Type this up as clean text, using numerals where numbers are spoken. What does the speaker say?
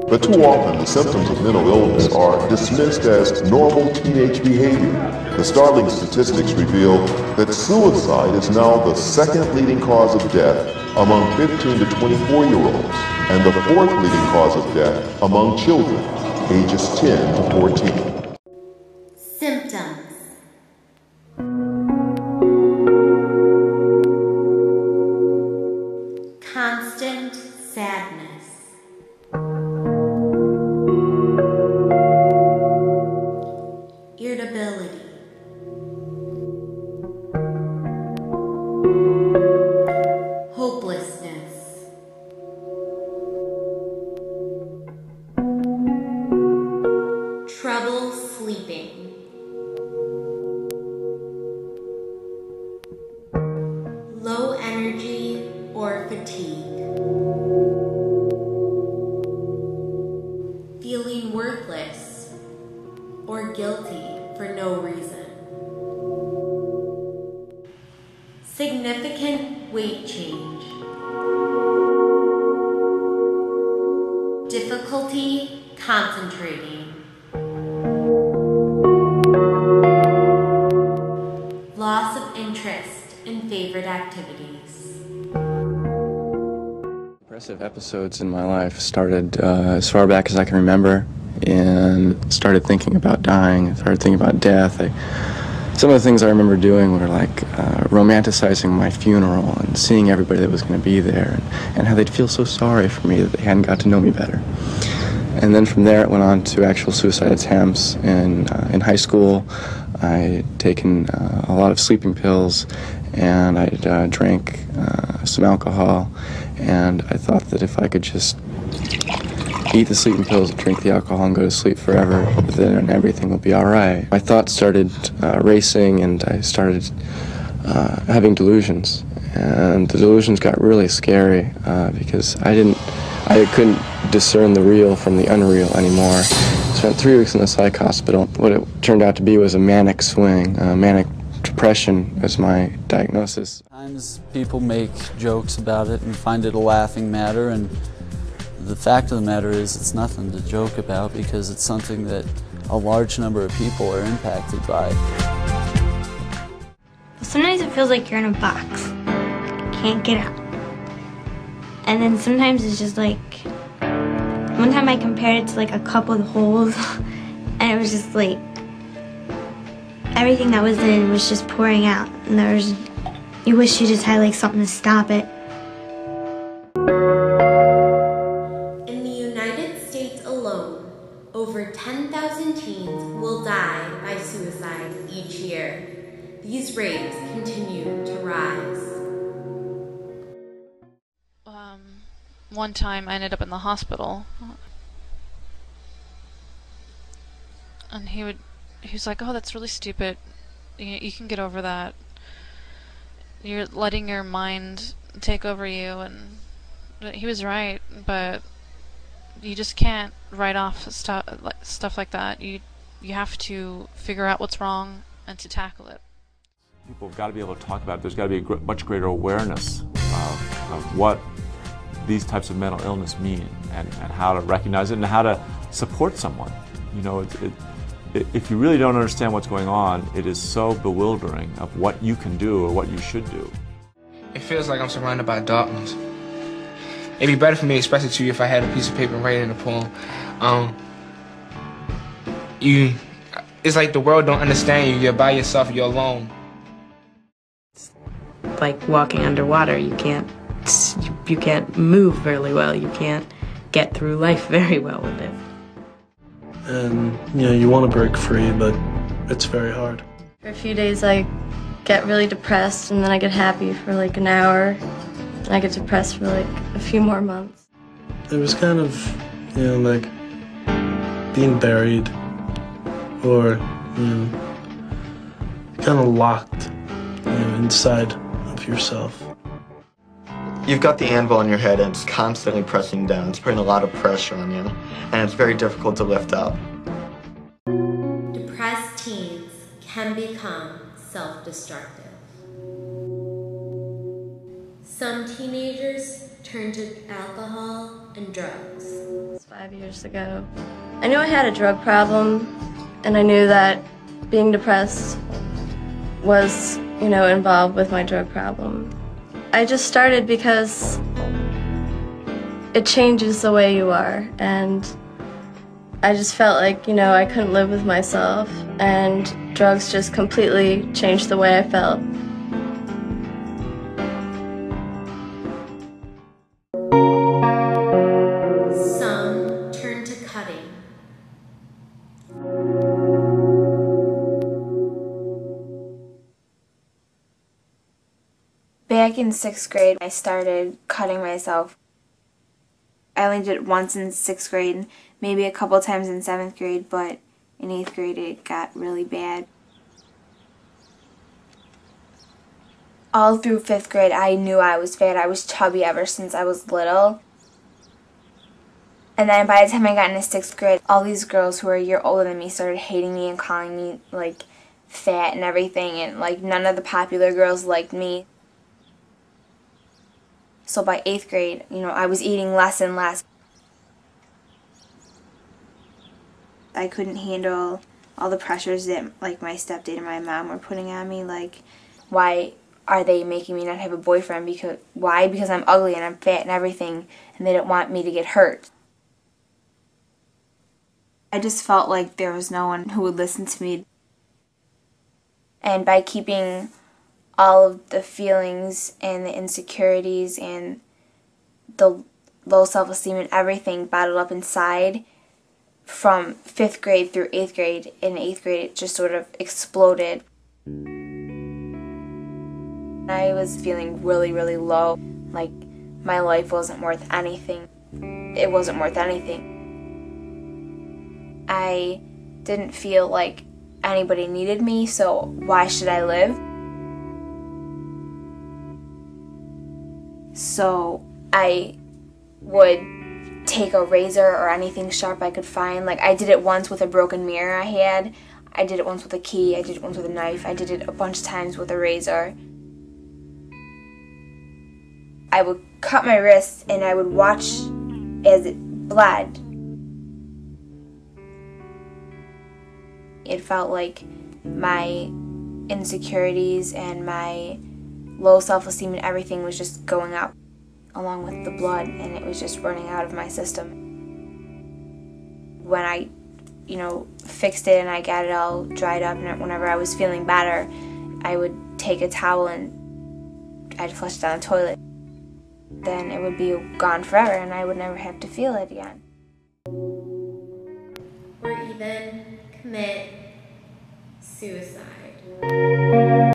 But too often, the symptoms of mental illness are dismissed as normal teenage behavior. The startling statistics reveal that suicide is now the second leading cause of death among 15 to 24-year-olds, and the fourth leading cause of death among children, ages 10 to 14. Symptoms. Constant sadness. Irritability. Hopelessness. Trouble sleeping. Low energy or fatigue. Feeling worthless or guilty for no reason. Significant weight change. Difficulty concentrating. Loss of interest in favorite activities. Depressive episodes in my life started as far back as I can remember, and started thinking about dying, started thinking about death. Some of the things I remember doing were like romanticizing my funeral and seeing everybody that was going to be there, and how they'd feel so sorry for me that they hadn't got to know me better. And then from there it went on to actual suicide attempts. In high school, I'd taken a lot of sleeping pills, and I'd drank some alcohol, and I thought that if I could just eat the sleeping pills, drink the alcohol, and go to sleep forever, then everything would be all right. My thoughts started racing, and I started having delusions. And the delusions got really scary because I couldn't discern the real from the unreal anymore. I spent 3 weeks in the psych hospital. What it turned out to be was a manic swing. Manic depression was my diagnosis. Sometimes people make jokes about it and find it a laughing matter, and the fact of the matter is it's nothing to joke about because it's something that a large number of people are impacted by. Sometimes it feels like you're in a box. Can't get out. And then sometimes it's just like, one time I compared it to like a cup with holes, and it was just like, everything that was in was just pouring out, and you wish you just had like something to stop it. In the United States alone, over 10,000 teens will die by suicide each year. These rates continue to rise. One time I ended up in the hospital, and he was like, "Oh, that's really stupid. You can get over that. You're letting your mind take over you." And he was right, but you just can't write off stuff like that. You have to figure out what's wrong and to tackle it. People have got to be able to talk about it. There's got to be a much greater awareness of what these types of mental illness mean, and how to recognize it and how to support someone. You know, if you really don't understand what's going on, it is so bewildering of what you can do or what you should do. It feels like I'm surrounded by darkness. It'd be better for me to express it to you if I had a piece of paper and write it in a poem. It's like the world don't understand you. You're by yourself, you're alone. It's like walking underwater. You can't move very well. You can't get through life very well with it. And you want to break free, but it's very hard. For a few days I get really depressed, and then I get happy for like an hour, and I get depressed for like a few more months. It was kind of, like being buried, or kind of locked inside of yourself. You've got the anvil on your head, and it's constantly pressing down. It's putting a lot of pressure on you, and it's very difficult to lift up. Depressed teens can become self-destructive. Some teenagers turn to alcohol and drugs. 5 years ago. I knew I had a drug problem, and I knew that being depressed was, involved with my drug problem. I just started because it changes the way you are, and I just felt like, I couldn't live with myself, and drugs just completely changed the way I felt. Some turn to cutting. Back in 6th grade, I started cutting myself. I only did it once in 6th grade, maybe a couple times in 7th grade, but in 8th grade it got really bad. All through 5th grade I knew I was fat. I was chubby ever since I was little. And then by the time I got into 6th grade, all these girls who were a year older than me started hating me and calling me like fat and everything, and like none of the popular girls liked me. So by 8th grade, I was eating less and less. I couldn't handle all the pressures that like my stepdad and my mom were putting on me. Like, why are they making me not have a boyfriend? Why? Because I'm ugly and I'm fat and everything, and they don't want me to get hurt. I just felt like there was no one who would listen to me. And by keeping all of the feelings and the insecurities and the low self-esteem and everything bottled up inside from 5th grade through 8th grade. In 8th grade it just sort of exploded. I was feeling really, really low, like my life wasn't worth anything. It wasn't worth anything. I didn't feel like anybody needed me, so why should I live? So I would take a razor or anything sharp I could find. Like, I did it once with a broken mirror I had. I did it once with a key. I did it once with a knife. I did it a bunch of times with a razor. I would cut my wrist and I would watch as it bled. It felt like my insecurities and my low self-esteem and everything was just going up along with the blood, and it was just running out of my system. When I, fixed it and I got it all dried up, and whenever I was feeling better, I would take a towel and I'd flush it down the toilet. Then it would be gone forever and I would never have to feel it again. Or even commit suicide.